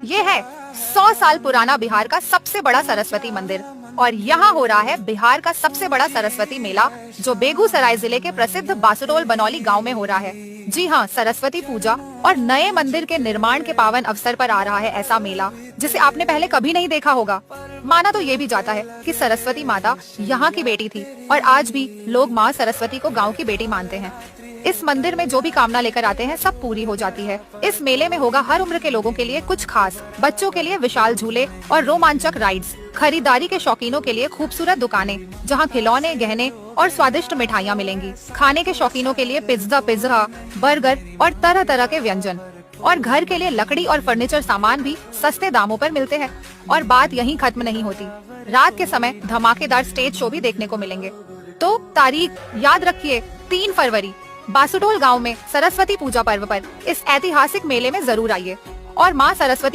ये है 100 साल पुराना बिहार का सबसे बड़ा सरस्वती मंदिर और यहाँ हो रहा है बिहार का सबसे बड़ा सरस्वती मेला, जो बेगूसराय जिले के प्रसिद्ध बासुडोल बनौली गांव में हो रहा है। जी हाँ, सरस्वती पूजा और नए मंदिर के निर्माण के पावन अवसर पर आ रहा है ऐसा मेला जिसे आपने पहले कभी नहीं देखा होगा। माना तो ये भी जाता है कि सरस्वती माता यहाँ की बेटी थी और आज भी लोग माँ सरस्वती को गाँव की बेटी मानते हैं। इस मंदिर में जो भी कामना लेकर आते हैं सब पूरी हो जाती है। इस मेले में होगा हर उम्र के लोगों के लिए कुछ खास, बच्चों के लिए विशाल झूले और रोमांचक राइड्स, खरीदारी के शौकीनों के लिए खूबसूरत दुकानें जहां खिलौने, गहने और स्वादिष्ट मिठाइयां मिलेंगी, खाने के शौकीनों के लिए पिज्जा, बर्गर और तरह तरह के व्यंजन, और घर के लिए लकड़ी और फर्नीचर सामान भी सस्ते दामों पर मिलते हैं। और बात यहीं खत्म नहीं होती, रात के समय धमाकेदार स्टेज शो भी देखने को मिलेंगे। तो तारीख याद रखिए, 3 फरवरी बासुडोल गांव में सरस्वती पूजा पर्व पर इस ऐतिहासिक मेले में जरूर आइए और मां सरस्वती